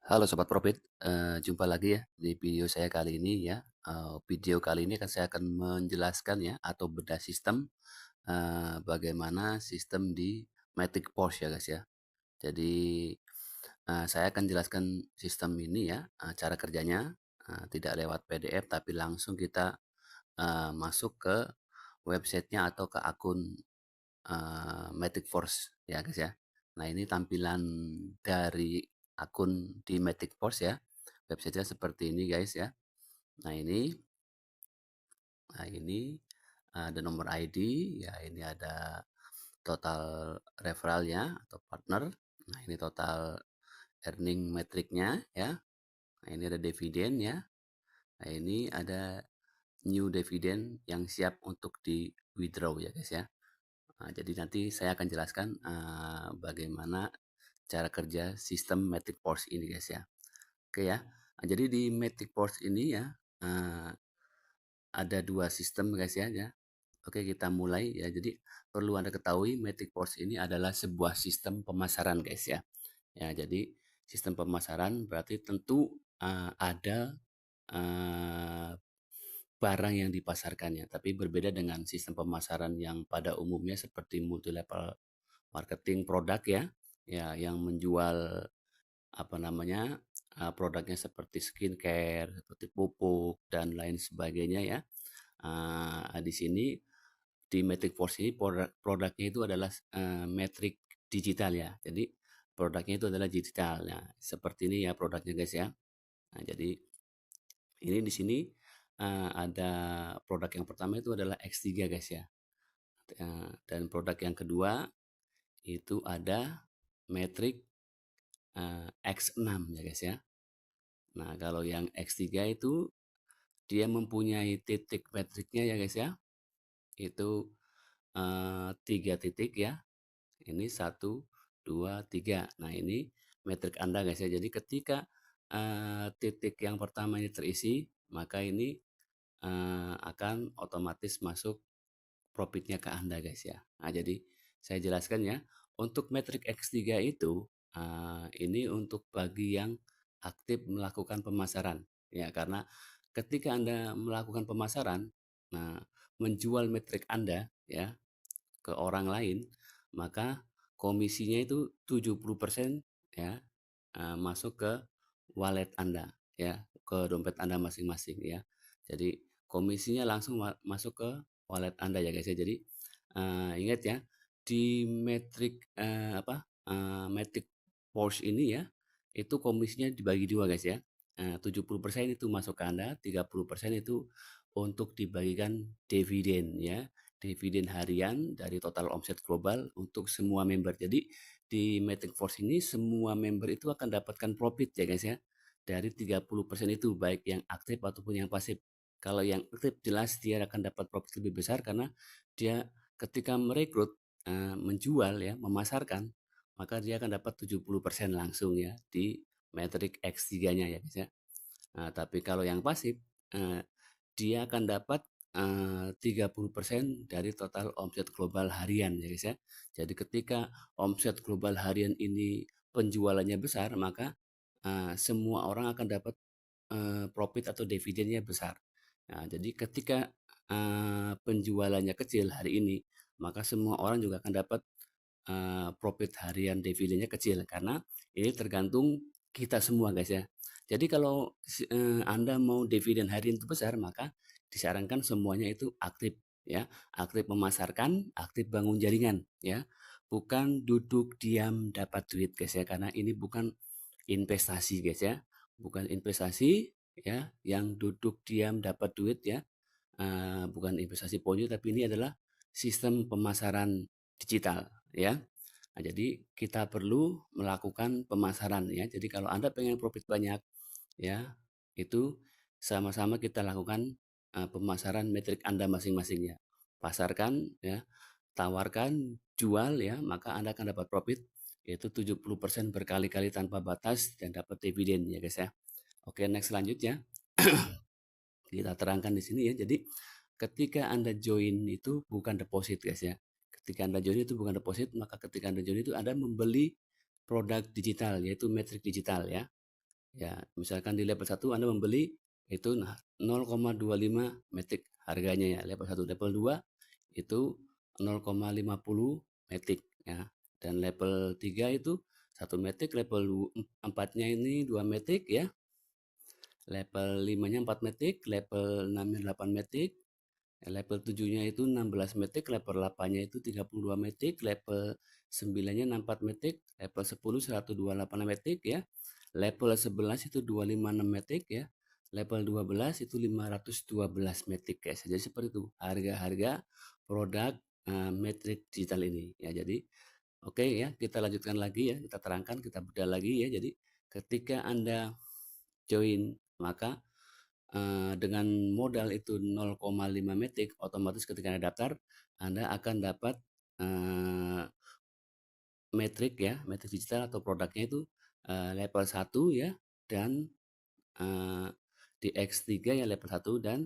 Halo Sobat Profit, jumpa lagi ya di video saya kali ini ya. Video kali ini saya akan menjelaskan ya atau bedah sistem, bagaimana sistem di Matic Force ya guys ya. Jadi, saya akan jelaskan sistem ini ya, cara kerjanya, tidak lewat PDF tapi langsung kita, masuk ke websitenya atau ke akun, Matic Force ya guys ya. Nah ini tampilan dari akun di Matic Force ya. Websitenya seperti ini guys ya. Nah ini, ada nomor ID, ya ini ada total referralnya atau partner. Nah ini total earning metriknya ya. Nah ini ada dividen ya. Nah ini ada new dividend yang siap untuk di withdraw ya guys ya. Nah, jadi nanti saya akan jelaskan bagaimana cara kerja sistem Matic Force ini guys ya. Oke ya. Nah, jadi di Matic Force ini ya, eh, ada dua sistem guys ya. Oke, kita mulai ya. Jadi perlu Anda ketahui Matic Force ini adalah sebuah sistem pemasaran guys ya. Ya, jadi sistem pemasaran berarti tentu ada eh, barang yang dipasarkannya, tapi berbeda dengan sistem pemasaran yang pada umumnya seperti multi level marketing produk ya. Ya, yang menjual apa namanya? Produknya seperti skincare, seperti pupuk dan lain sebagainya ya. Di sini di Matrix Force ini produknya itu adalah metrik digital ya. Jadi produknya itu adalah digital. Nah, seperti ini ya produknya guys ya. Nah, jadi ini di sini ada produk yang pertama itu adalah X3 guys ya. Dan produk yang kedua itu ada metrik X6 ya guys ya. Nah, kalau yang X3 itu dia mempunyai titik metriknya ya guys ya. Itu 3 titik ya. Ini 1, 2, 3. Nah, ini metrik Anda guys ya. Jadi ketika titik yang pertama ini terisi, maka ini akan otomatis masuk profitnya ke Anda guys ya. Nah, jadi saya jelaskan ya. Untuk metrik X3 itu ini untuk bagi yang aktif melakukan pemasaran ya, karena ketika Anda melakukan pemasaran, nah menjual metrik Anda ya ke orang lain, maka komisinya itu 70% ya masuk ke wallet Anda ya, ke dompet Anda masing-masing ya. Jadi komisinya langsung masuk ke wallet Anda ya guys ya. Jadi ingat ya, di metrik Matic Force ini ya, itu komisinya dibagi dua guys ya. 70% itu masuk ke Anda, 30% itu untuk dibagikan dividen ya. Dividen harian dari total omset global untuk semua member. Jadi di Matic Force ini semua member itu akan dapatkan profit ya guys ya. Dari 30% itu baik yang aktif ataupun yang pasif. Kalau yang aktif jelas dia akan dapat profit lebih besar karena dia ketika merekrut, menjual ya, memasarkan, maka dia akan dapat 70% langsung ya di metrik X3-nya ya guys ya. Nah, tapi kalau yang pasif, eee, dia akan dapat 30% dari total omset global harian ya guys ya. Jadi ketika omset global harian ini penjualannya besar, maka semua orang akan dapat profit atau dividennya besar. Nah, jadi ketika penjualannya kecil hari ini, maka semua orang juga akan dapat profit harian dividennya kecil karena ini tergantung kita semua guys ya. Jadi kalau Anda mau dividen harian itu besar, maka disarankan semuanya itu aktif ya, aktif memasarkan, aktif bangun jaringan ya. Bukan duduk diam dapat duit guys ya, karena ini bukan investasi guys ya. Bukan investasi ya yang duduk diam dapat duit ya. Bukan investasi ponzi tapi ini adalah sistem pemasaran digital ya. Nah, jadi kita perlu melakukan pemasaran ya. Jadi kalau Anda pengen profit banyak ya, itu sama-sama kita lakukan pemasaran metrik Anda masing-masing ya. Pasarkan ya, tawarkan, jual ya, maka Anda akan dapat profit yaitu 70% berkali-kali tanpa batas dan dapat dividen ya guys ya. Oke, next selanjutnya kita terangkan di sini ya. Jadi ketika Anda join itu bukan deposit guys ya. Ketika Anda join itu bukan deposit, maka ketika Anda join itu Anda membeli produk digital yaitu metrik digital ya. Ya, misalkan di level 1 Anda membeli itu 0,25 metik harganya ya, level 1. Level 2 itu 0,50 metik ya. Dan level 3 itu 1 metik, level 4-nya ini 2 metik ya. Level 5-nya 4 metik, level 6-nya 8 metik, level 7-nya itu 16 metik, level 8-nya itu 32 metik, level 9-nya 64 metik, level 10 128 metik ya. Level 11 itu 256 metik ya. Level 12 itu 512 metik guys. Jadi seperti itu harga-harga produk metrik digital ini ya. Jadi oke ya, kita lanjutkan lagi ya, kita terangkan, kita bedah lagi ya. Jadi ketika Anda join, maka dengan modal itu 0,5 metik, otomatis ketika Anda daftar, Anda akan dapat metrik ya, metrik digital atau produknya itu level 1 ya, dan di X3 ya level 1 dan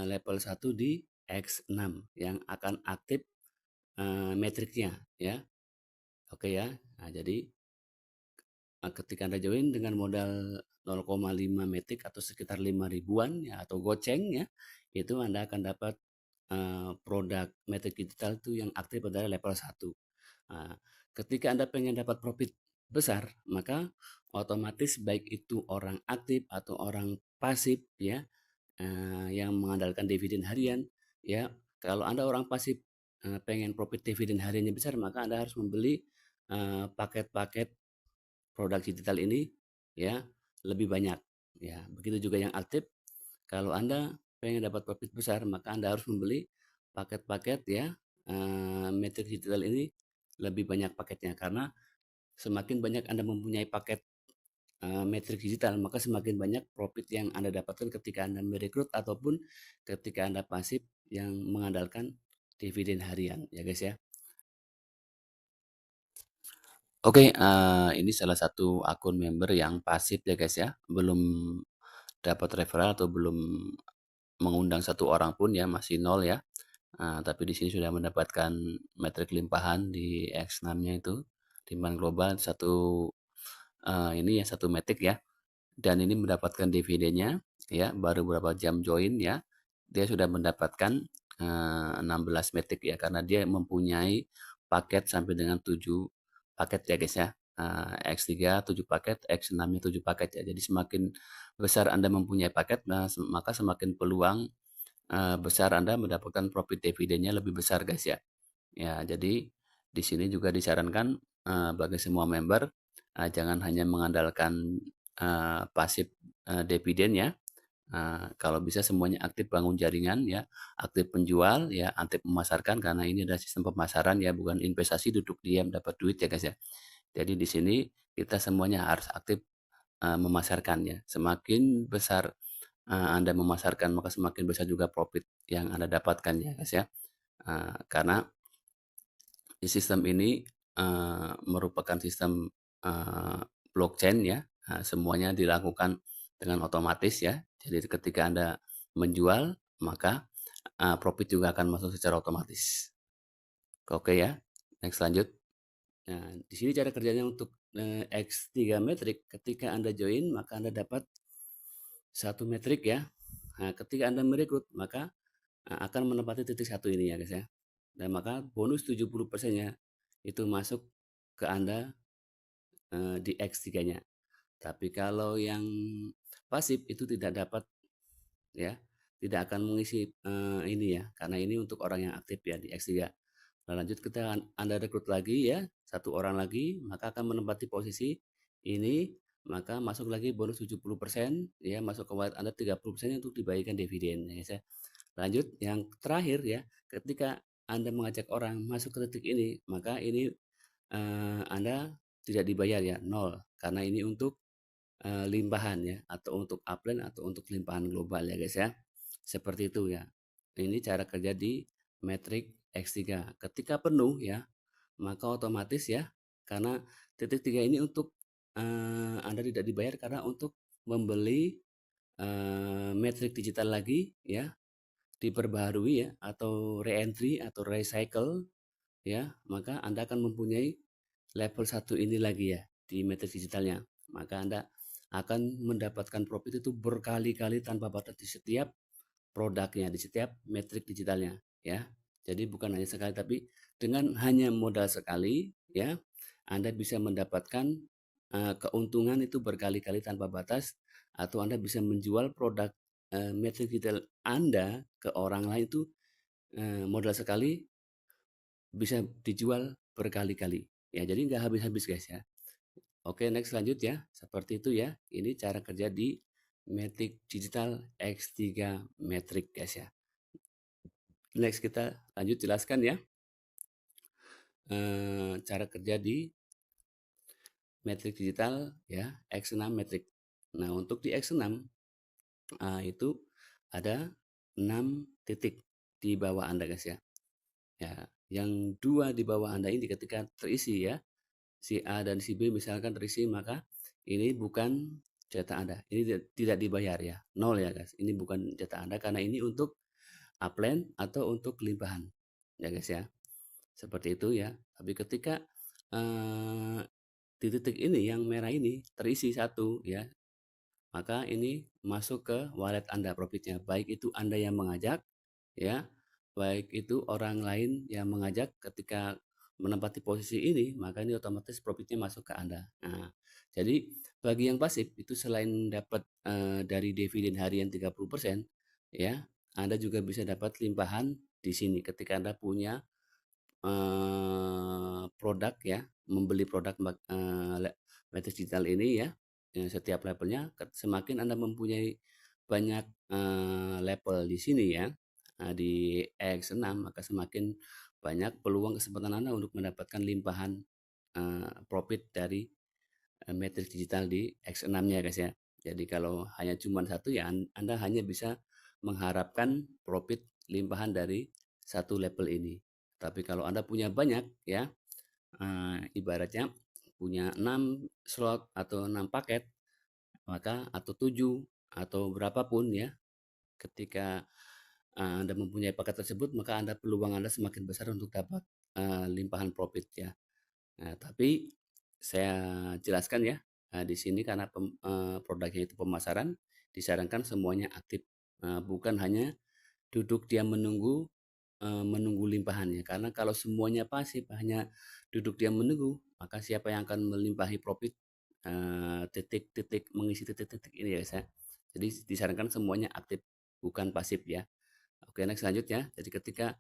level 1 di X6 yang akan aktif metriknya ya. Oke ya. Nah, jadi ketika Anda join dengan modal 0,5 metik atau sekitar 5 ribuan ya atau goceng ya, itu Anda akan dapat produk metrik digital itu yang aktif pada level 1. Nah, ketika Anda pengen dapat profit besar, maka otomatis baik itu orang aktif atau orang pasif ya, yang mengandalkan dividen harian ya. Kalau Anda orang pasif pengen profit dividen hariannya besar, maka Anda harus membeli paket-paket produk digital ini ya lebih banyak ya. Begitu juga yang aktif, kalau Anda pengen dapat profit besar, maka Anda harus membeli paket-paket ya metrik digital ini lebih banyak paketnya, karena semakin banyak Anda mempunyai paket metrik digital, maka semakin banyak profit yang Anda dapatkan ketika Anda merekrut ataupun ketika Anda pasif yang mengandalkan dividen harian ya guys ya. Oke, ini salah satu akun member yang pasif ya guys ya, belum dapat referral atau belum mengundang satu orang pun ya, masih nol ya. Tapi di sini sudah mendapatkan metrik limpahan di X6-nya itu, timbang global satu ini ya satu metrik ya. Dan ini mendapatkan dividennya ya baru beberapa jam join ya. Dia sudah mendapatkan 16 metrik ya, karena dia mempunyai paket sampai dengan 7 paket ya guys ya. X3 7 paket, X6-nya 7 paket ya. Jadi semakin besar Anda mempunyai paket, maka semakin peluang besar Anda mendapatkan profit dividennya lebih besar guys ya. Ya, jadi di sini juga disarankan bagi semua member jangan hanya mengandalkan pasif dividen ya. Kalau bisa semuanya aktif bangun jaringan ya, aktif penjual ya, aktif memasarkan, karena ini adalah sistem pemasaran ya, bukan investasi duduk diam dapat duit ya guys ya. Jadi di sini kita semuanya harus aktif memasarkan ya. Semakin besar Anda memasarkan, maka semakin besar juga profit yang Anda dapatkan ya guys ya. Karena di sistem ini merupakan sistem blockchain ya. Semuanya dilakukan dengan otomatis ya. Jadi ketika Anda menjual, maka profit juga akan masuk secara otomatis. Oke ya, next lanjut. Nah, di sini cara kerjanya untuk X3 metrik. Ketika Anda join, maka Anda dapat satu metrik ya. Nah, ketika Anda merekrut, maka akan menempati titik satu ini ya guys ya. Dan maka bonus 70%-nya itu masuk ke Anda di X3-nya. Tapi kalau yang pasif itu tidak dapat ya, tidak akan mengisi ini ya, karena ini untuk orang yang aktif ya di X3. Nah, lanjut kita Anda rekrut lagi ya, satu orang lagi, maka akan menempati posisi ini, maka masuk lagi bonus 70% ya, masuk ke wallet Anda 30% untuk dibagikan dividen ya guys ya. Lanjut yang terakhir ya, ketika Anda mengajak orang masuk ke titik ini, maka ini Anda tidak dibayar ya, nol. Karena ini untuk limpahan ya, atau untuk upline atau untuk limpahan global ya guys ya. Seperti itu ya. Ini cara kerja di metrik X3. Ketika penuh ya, maka otomatis ya, karena titik 3 ini untuk Anda tidak dibayar karena untuk membeli metrik digital lagi ya, diperbaharui ya, atau re-entry atau recycle ya, maka Anda akan mempunyai level 1 ini lagi ya di metrik digitalnya. maka Anda akan mendapatkan profit itu berkali-kali tanpa batas di setiap produknya, di setiap metrik digitalnya, ya. Jadi bukan hanya sekali, tapi dengan hanya modal sekali, ya, Anda bisa mendapatkan keuntungan itu berkali-kali tanpa batas, atau Anda bisa menjual produk metrik digital Anda ke orang lain itu modal sekali bisa dijual berkali-kali. Ya, jadi nggak habis-habis guys ya. Oke, next lanjut ya. Seperti itu ya. Ini cara kerja di Matic Digital X3 Matrix guys ya. Next kita lanjut jelaskan ya cara kerja di Matrix Digital ya X6 Matrix. Nah untuk di X6 itu ada 6 titik di bawah Anda guys ya. Ya, yang 2 di bawah Anda ini ketika terisi ya, si A dan si B misalkan terisi, maka ini bukan jatah Anda. Ini tidak dibayar ya, nol ya guys. Ini bukan jatah Anda karena ini untuk upline atau untuk limpahan. Ya guys ya. Seperti itu ya. Tapi ketika di titik ini yang merah ini terisi satu ya, maka ini masuk ke wallet Anda profitnya. Baik itu Anda yang mengajak ya, baik itu orang lain yang mengajak ketika menempati posisi ini, maka ini otomatis profitnya masuk ke Anda. Nah, jadi bagi yang pasif itu selain dapat dari dividen harian 30% ya, Anda juga bisa dapat limpahan di sini ketika Anda punya produk ya, membeli produk Matrix Digital ini ya, setiap levelnya semakin Anda mempunyai banyak level di sini ya, di X6 maka semakin banyak peluang kesempatan Anda untuk mendapatkan limpahan profit dari Matrix Digital di X6-nya guys ya. Jadi kalau hanya cuma satu ya Anda hanya bisa mengharapkan profit limpahan dari satu level ini. Tapi kalau Anda punya banyak ya, ibaratnya punya 6 slot atau 6 paket, maka atau 7 atau berapapun ya, ketika Anda mempunyai paket tersebut, maka peluang Anda semakin besar untuk dapat limpahan profit ya. Nah, tapi saya jelaskan ya, di sini karena produknya itu pemasaran, disarankan semuanya aktif, bukan hanya duduk diam menunggu limpahannya. Karena kalau semuanya pasif, hanya duduk diam menunggu, maka siapa yang akan melimpahi profit titik-titik mengisi titik-titik ini ya guys ya. Jadi disarankan semuanya aktif, bukan pasif ya. Oke, next selanjutnya. Jadi ketika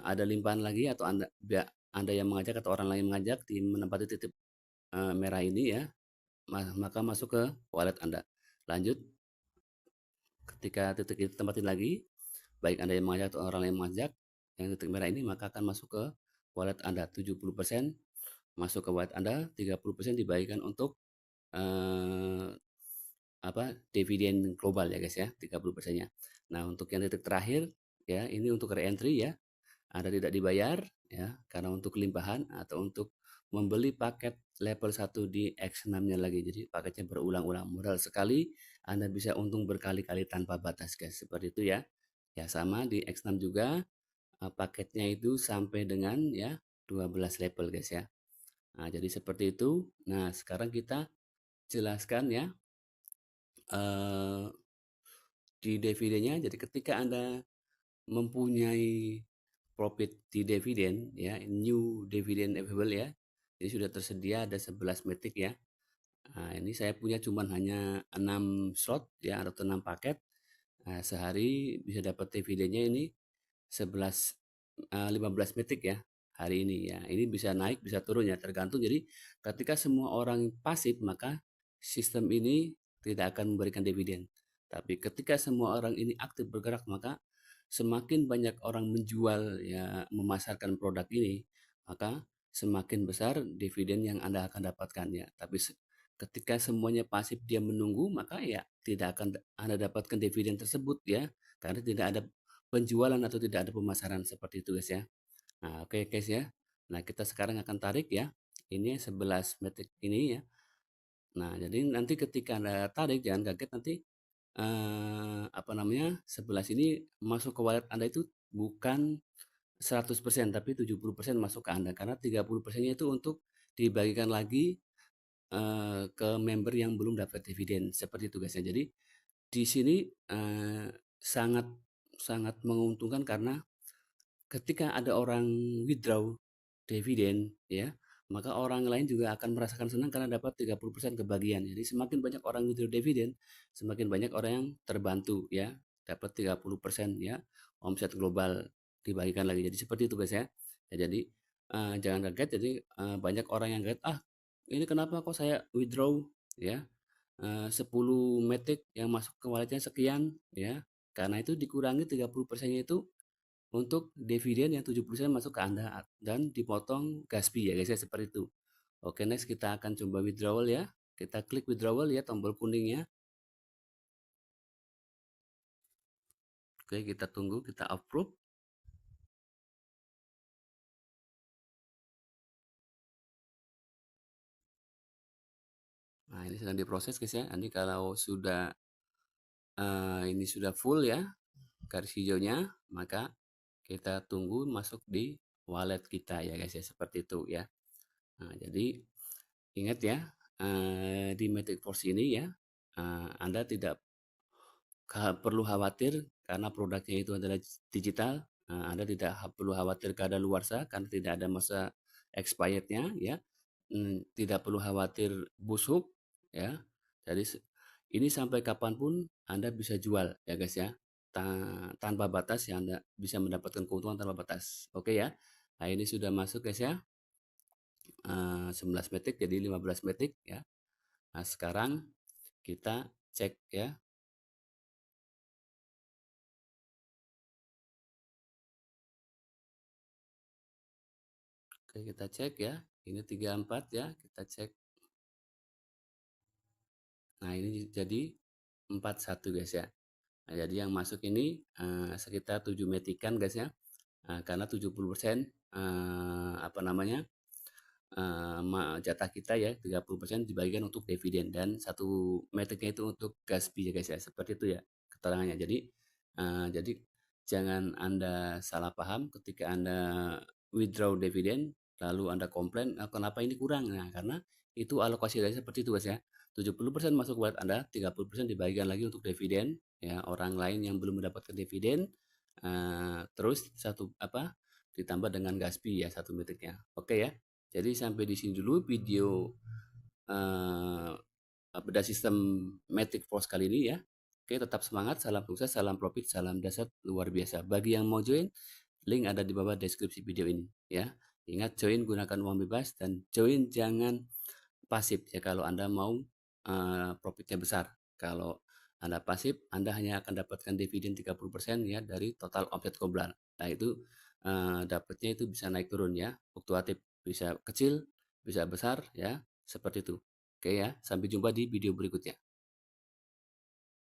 ada limpahan lagi atau Anda yang mengajak atau orang lain mengajak di menempati titik merah ini ya, maka masuk ke wallet Anda. Lanjut, ketika titik itu tempatin lagi, baik Anda yang mengajak atau orang lain mengajak, yang titik merah ini maka akan masuk ke wallet Anda. 70% masuk ke wallet Anda, 30% dibagikan untuk eh, dividen global ya guys ya, 30%-nya. Nah, untuk yang titik terakhir ya, ini untuk re-entry ya. Anda tidak dibayar ya, karena untuk limpahan atau untuk membeli paket level 1 di X6-nya lagi. Jadi paketnya berulang-ulang, modal sekali Anda bisa untung berkali-kali tanpa batas guys. Seperti itu ya. Ya sama di X6 juga paketnya itu sampai dengan ya 12 level guys ya. Nah, jadi seperti itu. Nah, sekarang kita jelaskan ya di dividennya. Jadi ketika Anda mempunyai profit di dividen ya, new dividend available ya. Jadi sudah tersedia ada 11 metik ya. Nah, ini saya punya cuman hanya 6 slot ya atau 6 paket. Nah, sehari bisa dapat dividennya ini 11 15 metik ya hari ini ya. Ini bisa naik bisa turun ya tergantung. Jadi ketika semua orang pasif maka sistem ini tidak akan memberikan dividen. Tapi ketika semua orang ini aktif bergerak maka semakin banyak orang menjual ya memasarkan produk ini maka semakin besar dividen yang Anda akan dapatkan ya. Tapi ketika semuanya pasif dia menunggu maka ya tidak akan Anda dapatkan dividen tersebut ya karena tidak ada penjualan atau tidak ada pemasaran seperti itu guys ya. Nah, oke guys ya. Nah, kita sekarang akan tarik ya. Ini 11 metik ini ya. Nah, jadi nanti ketika Anda tarik jangan kaget nanti 11 ini masuk ke wallet Anda itu bukan 100% tapi 70% masuk ke Anda karena 30%-nya itu untuk dibagikan lagi ke member yang belum dapat dividen, seperti itu guys ya. Jadi di sini sangat sangat menguntungkan karena ketika ada orang withdraw dividen ya, maka orang lain juga akan merasakan senang karena dapat 30% kebagian. Jadi semakin banyak orang withdraw dividen, semakin banyak orang yang terbantu ya, dapat 30% ya, omset global dibagikan lagi. Jadi seperti itu guys ya. Ya, jadi jangan kaget, jadi banyak orang yang kaget, ah ini kenapa kok saya withdraw ya 10 metik yang masuk ke walletnya sekian ya, karena itu dikurangi 30%-nya itu untuk dividen yang 70% masuk ke Anda dan dipotong gas fee ya guys ya, seperti itu. Oke, next kita akan coba withdrawal ya. Kita klik withdrawal ya, tombol kuningnya. Oke, kita tunggu, kita approve. Nah, ini sedang diproses guys ya. Nanti kalau sudah ini sudah full ya garis hijaunya, maka kita tunggu masuk di wallet kita ya guys ya, seperti itu ya. Nah, jadi ingat ya, di Matic Force ini ya, Anda tidak perlu khawatir karena produknya itu adalah digital. Anda tidak perlu khawatir kadaluarsa karena tidak ada masa expirednya ya. Tidak perlu khawatir busuk ya. Jadi ini sampai kapanpun Anda bisa jual ya guys ya. Tanpa batas ya, Anda bisa mendapatkan keuntungan tanpa batas. Oke ya. Nah, ini sudah masuk guys ya. 11 metik jadi 15 metik ya. Nah, sekarang kita cek ya. Oke, kita cek ya. Ini 34 ya, kita cek. Nah, ini jadi 41 guys ya. Nah, jadi yang masuk ini sekitar 7 metikan guys ya. Karena 70% apa namanya? Jatah kita ya 30% dibagikan untuk dividen dan satu metriknya itu untuk gas fee ya guys ya, seperti itu ya keterangannya. Jadi jangan Anda salah paham ketika Anda withdraw dividen lalu Anda komplain, kenapa ini kurang. Nah, karena itu alokasi dari seperti itu guys ya, 70% masuk wallet Anda, 30% dibagikan lagi untuk dividen ya, orang lain yang belum mendapatkan dividen, terus satu apa ditambah dengan gas fee ya satu metriknya. Oke ya. Jadi sampai di sini dulu video bedah sistem Matic Force kali ini ya. Oke, tetap semangat, salam sukses, salam profit, salam dasar luar biasa. Bagi yang mau join, link ada di bawah deskripsi video ini ya. Ingat join gunakan uang bebas dan join jangan pasif ya kalau Anda mau profitnya besar. Kalau Anda pasif, Anda hanya akan dapatkan dividen 30% ya dari total omset global. Nah, itu dapatnya itu bisa naik turun ya. Fluktuatif, bisa kecil, bisa besar ya, seperti itu. Oke ya, sampai jumpa di video berikutnya.